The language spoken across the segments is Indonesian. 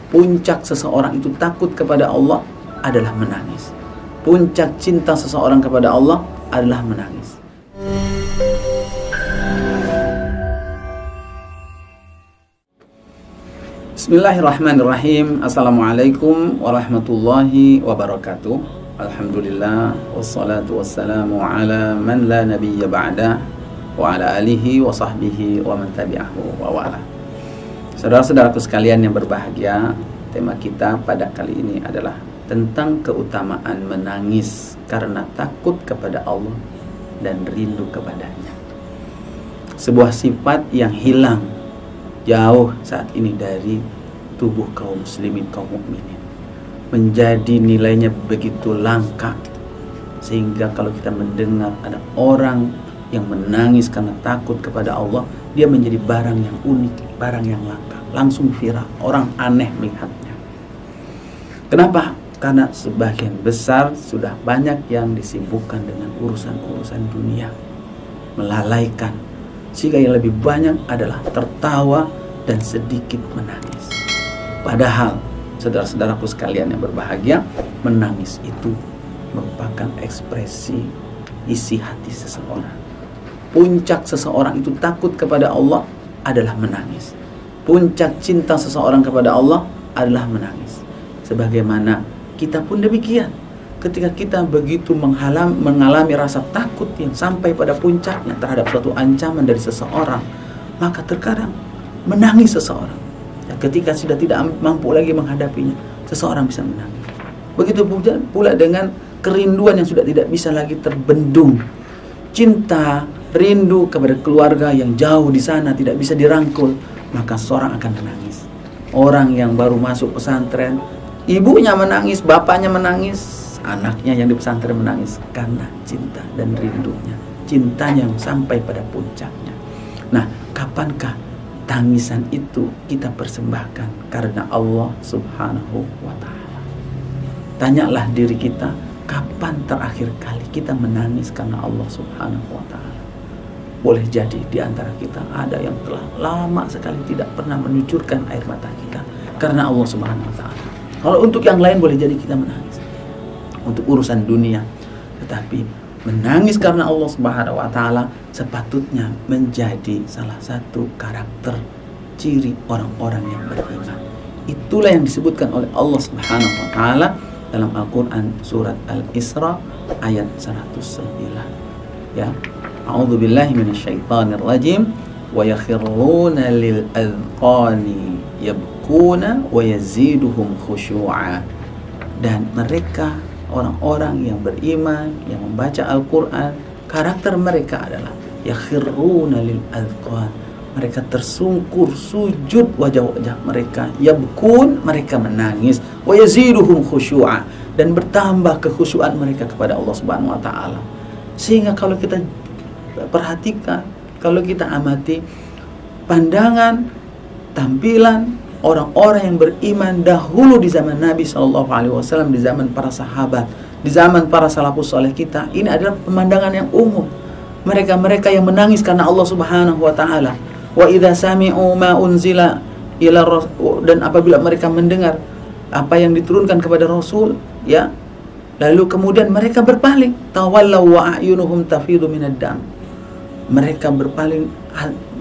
Puncak seseorang itu takut kepada Allah adalah menangis. Puncak cinta seseorang kepada Allah adalah menangis. Bismillahirrahmanirrahim. Assalamualaikum warahmatullahi wabarakatuh. Alhamdulillah, wassalatu wassalamu ala man la nabiyya ba'dah, wa ala alihi wa sahbihi wa man tabi'ahu wa wala. Saudara-saudaraku sekalian yang berbahagia, tema kita pada kali ini adalah tentang keutamaan menangis karena takut kepada Allah dan rindu kepadanya. Sebuah sifat yang hilang jauh saat ini dari tubuh kaum muslimin, kaum mukminin. Menjadi nilainya begitu langka, sehingga kalau kita mendengar ada orang yang menangis karena takut kepada Allah, dia menjadi barang yang unik, barang yang langka, langsung viral, orang aneh melihatnya. Kenapa? Karena sebagian besar sudah banyak yang disibukkan dengan urusan-urusan dunia, melalaikan, sehingga yang lebih banyak adalah tertawa dan sedikit menangis. Padahal saudara-saudaraku sekalian yang berbahagia, menangis itu merupakan ekspresi isi hati seseorang. Puncak seseorang itu takut kepada Allah adalah menangis. Puncak cinta seseorang kepada Allah adalah menangis. Sebagaimana kita pun demikian. Ketika kita begitu mengalami rasa takut yang sampai pada puncaknya terhadap suatu ancaman dari seseorang, maka terkadang menangis seseorang. Dan ketika sudah tidak mampu lagi menghadapinya, seseorang bisa menangis. Begitu pula dengan kerinduan yang sudah tidak bisa lagi terbendung. Cinta, rindu kepada keluarga yang jauh di sana tidak bisa dirangkul, maka seorang akan menangis. Orang yang baru masuk pesantren, ibunya menangis, bapaknya menangis, anaknya yang di pesantren menangis karena cinta dan rindunya, cintanya yang sampai pada puncaknya. Nah, kapankah tangisan itu kita persembahkan karena Allah Subhanahu wa ta'ala? Tanyalah diri kita, kapan terakhir kali kita menangis karena Allah Subhanahu wa ta'ala? Boleh jadi di antara kita ada yang telah lama sekali tidak pernah menyucurkan air mata kita karena Allah Subhanahu wa ta'ala. Kalau untuk yang lain boleh jadi kita menangis untuk urusan dunia, tetapi menangis karena Allah Subhanahu wa ta'ala sepatutnya menjadi salah satu karakter ciri orang-orang yang beriman. Itulah yang disebutkan oleh Allah Subhanahu wa ta'ala dalam Al-Quran surat Al-Isra ayat 109. Ya, a'udzu billahi minasyaitonir rajim, wa yakhruna lil adqani yabkuna wa yaziduhum khusyu'a. Dan mereka orang-orang yang beriman, yang membaca Al-Quran, karakter mereka adalah yakhruna lil adqan, mereka tersungkur sujud wajah-wajah mereka, yabkun, mereka menangis, wa yaziduhum khusyu'a, dan bertambah kekhusyuan mereka kepada Allah Subhanahu wa ta'ala. Sehingga kalau kita perhatikan, kalau kita amati pandangan, tampilan orang-orang yang beriman dahulu di zaman Nabi SAW, di zaman para sahabat, di zaman para salafus saleh kita, ini adalah pemandangan yang umum. Mereka-mereka yang menangis karena Allah Subhanahu wa ta'ala. Wa idza sami'u ma unzila ila rasul, dan apabila mereka mendengar apa yang diturunkan kepada Rasul, ya, lalu kemudian mereka berpaling, tawallaw wa a'yunuhum tafidu minad dam. Mereka berpaling,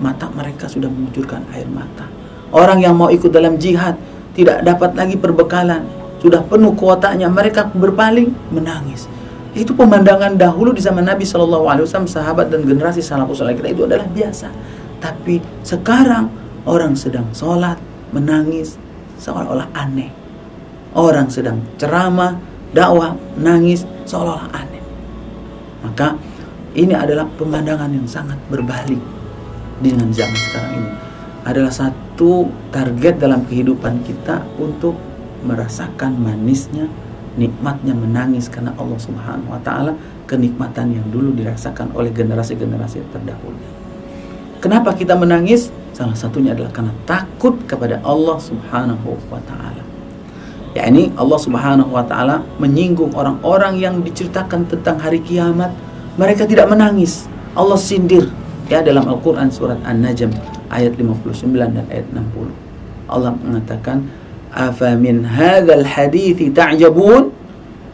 mata mereka sudah mengucurkan air mata. Orang yang mau ikut dalam jihad tidak dapat lagi perbekalan, sudah penuh kuotanya, mereka berpaling menangis. Itu pemandangan dahulu di zaman Nabi SAW, sahabat dan generasi salafus saleh kita, itu adalah biasa. Tapi sekarang orang sedang sholat menangis seolah-olah aneh. Orang sedang ceramah, dakwah, nangis seolah-olah aneh. Maka ini adalah pemandangan yang sangat berbalik dengan zaman sekarang ini. Adalah satu target dalam kehidupan kita untuk merasakan manisnya, nikmatnya menangis karena Allah Subhanahu wa ta'ala, kenikmatan yang dulu dirasakan oleh generasi-generasi terdahulu. Kenapa kita menangis? Salah satunya adalah karena takut kepada Allah Subhanahu wa ta'ala. Ya, ini Allah Subhanahu wa ta'ala menyinggung orang-orang yang diceritakan tentang hari kiamat, mereka tidak menangis. Allah sindir, ya, dalam Al-Quran surat An-Najm ayat 59 dan ayat 60. Allah mengatakan, Afa min hadzal hadithi ta'jabun.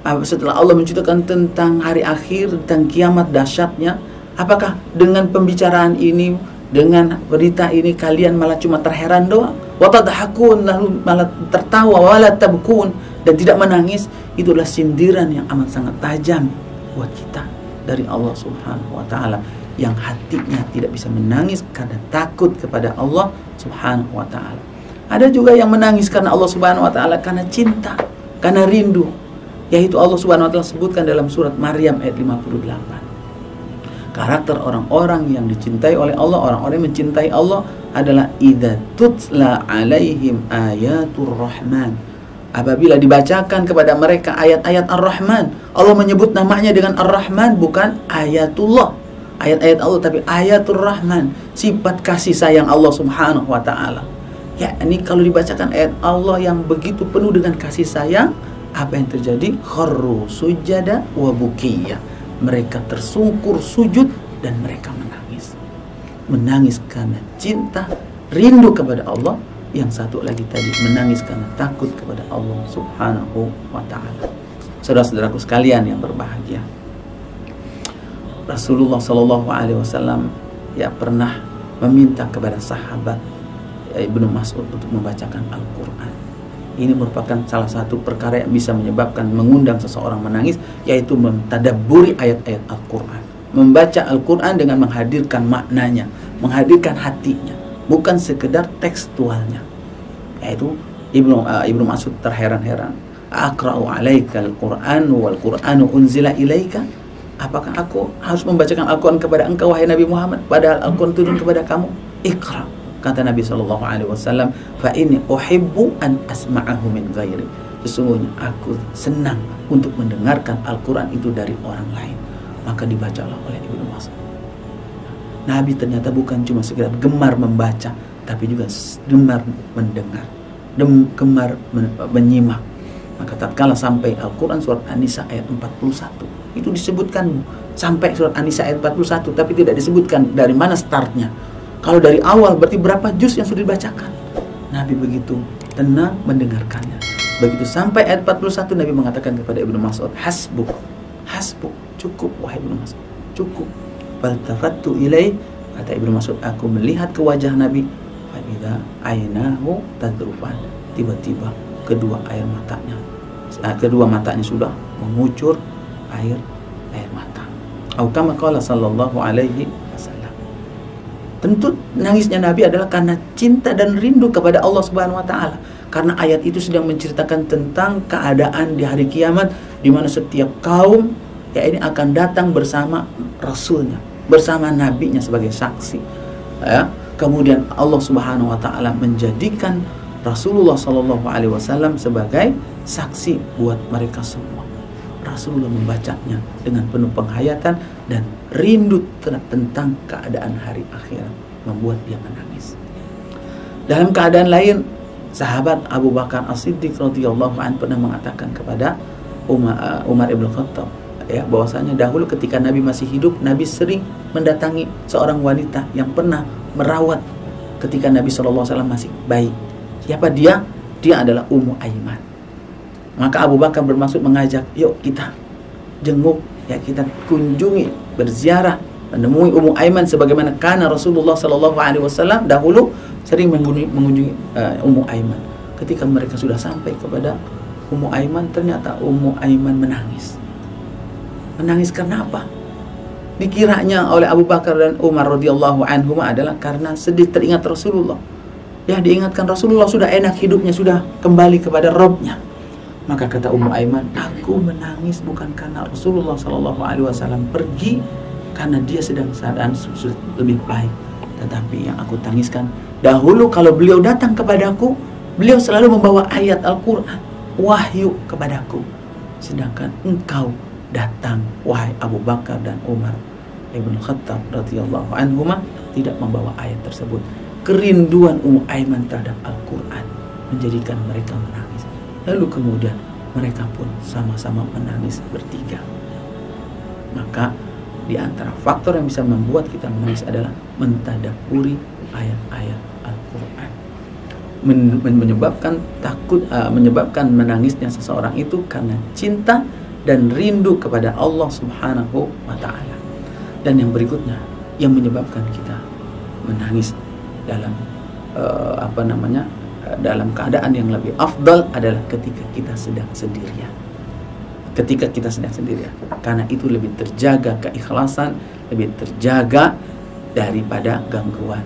Setelah Allah menceritakan tentang hari akhir, tentang kiamat dahsyatnya, apakah dengan pembicaraan ini, dengan berita ini kalian malah cuma terheran doang? Wa tadhakun, lalu malah tertawa, wala tabkun, dan tidak menangis. Itulah sindiran yang amat sangat tajam buat kita dari Allah Subhanahu wa taala, yang hatinya tidak bisa menangis karena takut kepada Allah Subhanahu wa taala. Ada juga yang menangis karena Allah Subhanahu wa taala karena cinta, karena rindu. Yaitu Allah Subhanahu wa taala sebutkan dalam surat Maryam ayat 58. Karakter orang-orang yang dicintai oleh Allah, orang-orang yang mencintai Allah adalah idza tutla alaihim ayatur rahman. Apabila dibacakan kepada mereka ayat-ayat Ar-Rahman, Allah menyebut namanya dengan Ar-Rahman, bukan ayatullah, ayat-ayat Allah, tapi ayatul Rahman, sifat kasih sayang Allah Subhanahu wa taala. Ya, ini kalau dibacakan ayat Allah yang begitu penuh dengan kasih sayang, apa yang terjadi? Kharru sujada wa bukiya. Mereka tersungkur sujud dan mereka menangis. Menangis karena cinta, rindu kepada Allah. Yang satu lagi tadi menangis karena takut kepada Allah Subhanahu wa ta'ala. Saudara-saudaraku sekalian yang berbahagia, Rasulullah Sallallahu Alaihi Wasallam ya pernah meminta kepada sahabat Ibnu Mas'ud untuk membacakan Al-Quran. Ini merupakan salah satu perkara yang bisa menyebabkan mengundang seseorang menangis, yaitu mentadabburi ayat-ayat Al-Quran. Membaca Al-Quran dengan menghadirkan maknanya, menghadirkan hatinya, bukan sekedar tekstualnya. Yaitu Ibnu Mas'ud terheran-heran, aqra'u 'alaikal Qur'an wal Qur'anu unzila ilaika. Apakah aku harus membacakan Al-Quran kepada engkau wahai Nabi Muhammad, padahal Al-Quran turun kepada kamu? Iqra, kata Nabi sallallahu alaihi wasallam, fa inni uhibbu an asma'ahu min ghairi. Sesungguhnya aku senang untuk mendengarkan Al-Quran itu dari orang lain. Maka dibacalah oleh Ibnu Mas'ud. Nabi ternyata bukan cuma sekedar gemar membaca, tapi juga gemar mendengar, gemar menyimak. Maka tatkala sampai Al-Quran surat An-Nisa ayat 41, itu disebutkan sampai surat An-Nisa ayat 41, tapi tidak disebutkan dari mana startnya. Kalau dari awal berarti berapa juz yang sudah dibacakan. Nabi begitu tenang mendengarkannya. Begitu sampai ayat 41, Nabi mengatakan kepada Ibnu Mas'ud, hasbuk, hasbuk, cukup wahai Ibnu Mas'ud, cukup. Faltafattu ilaih, kata Ibnu Mas'ud, aku melihat ke wajah Nabi, fa idza ainahu tadrufan, tiba-tiba kedua matanya sudah mengucur air mata. Atau kama qala sallallahu alaihi wasallam. Tentu nangisnya Nabi adalah karena cinta dan rindu kepada Allah Subhanahu wa taala. Karena ayat itu sedang menceritakan tentang keadaan di hari kiamat, di mana setiap kaum ya ini akan datang bersama rasulnya, bersama nabinya sebagai saksi. Ya, kemudian Allah Subhanahu wa taala menjadikan Rasulullah Sallallahu Alaihi Wasallam sebagai saksi buat mereka semua. Rasulullah membacanya dengan penuh penghayatan dan rindu tentang keadaan hari akhirat, membuat dia menangis. Dalam keadaan lain, sahabat Abu Bakar As-Siddiq radhiyallahu anhu pernah mengatakan kepada Umar ibn Khattab, ya, bahwasanya dahulu ketika Nabi masih hidup, Nabi sering mendatangi seorang wanita yang pernah merawat ketika Nabi SAW masih bayi. Siapa dia? Dia adalah Ummu Aiman. Maka Abu Bakar bermaksud mengajak, yuk kita jenguk, ya kita kunjungi, berziarah, menemui Ummu Aiman sebagaimana karena Rasulullah SAW dahulu sering mengunjungi Ummu Aiman. Ketika mereka sudah sampai kepada Ummu Aiman, ternyata Ummu Aiman menangis. Menangis karena apa? Dikiranya oleh Abu Bakar dan Umar radhiyallahu anhum adalah karena sedih teringat Rasulullah. Ya, diingatkan Rasulullah sudah enak hidupnya, sudah kembali kepada Rabbnya. Maka kata Ummu Aiman, aku menangis bukan karena Rasulullah SAW pergi, karena dia sedang keadaan sudah lebih baik. Tetapi yang aku tangiskan, dahulu kalau beliau datang kepadaku, beliau selalu membawa ayat Al-Quran, wahyu kepadaku. Sedangkan engkau datang, wahai Abu Bakar dan Umar ibn Khattab radhiyallahu anhuma, tidak membawa ayat tersebut. Kerinduan Ummu Aiman terhadap Al-Quran menjadikan mereka menangis. Lalu kemudian mereka pun sama-sama menangis bertiga. Maka di antara faktor yang bisa membuat kita menangis adalah mentadabburi ayat-ayat Al-Quran. menyebabkan menyebabkan menangisnya seseorang itu karena cinta dan rindu kepada Allah Subhanahu wa taala. Dan yang berikutnya yang menyebabkan kita menangis dalam dalam keadaan yang lebih afdal adalah ketika kita sedang sendirian. Ketika kita sedang sendirian, karena itu lebih terjaga keikhlasan, lebih terjaga daripada gangguan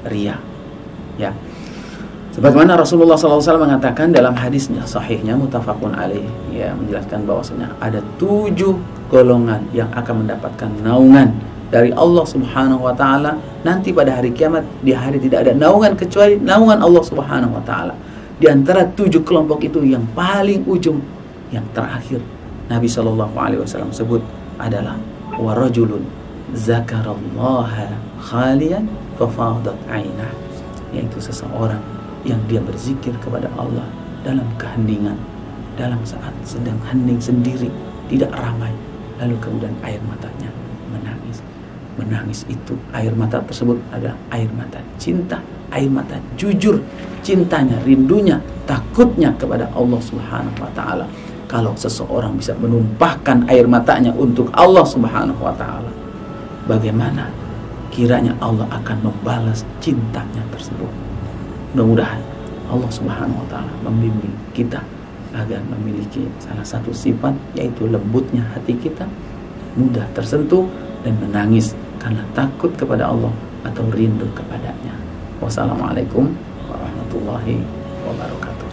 riya. Ya, sebagaimana Rasulullah SAW mengatakan dalam hadisnya sahihnya muttafaqun alaih, ya, menjelaskan bahwasanya ada 7 golongan yang akan mendapatkan naungan dari Allah Subhanahu wa taala nanti pada hari kiamat. Di hari tidak ada naungan kecuali naungan Allah Subhanahu wa taala. Di antara 7 kelompok itu yang paling ujung, yang terakhir, Nabi sallallahu alaihi wasallam sebut adalah warajulun zakarallaha khalian fafadat ainah, yaitu seseorang yang dia berzikir kepada Allah dalam keheningan, dalam saat sedang hening sendiri, tidak ramai, lalu kemudian air matanya menangis. Menangis itu, air mata tersebut adalah air mata cinta, air mata jujur, cintanya, rindunya, takutnya kepada Allah Subhanahu wa taala. Kalau seseorang bisa menumpahkan air matanya untuk Allah Subhanahu wa taala, bagaimana kiranya Allah akan membalas cintanya tersebut. Mudah-mudahan Allah Subhanahu wa taala membimbing kita agar memiliki salah satu sifat, yaitu lembutnya hati kita, mudah tersentuh dan menangis karena takut kepada Allah atau rindu kepadanya. Wassalamualaikum warahmatullahi wabarakatuh.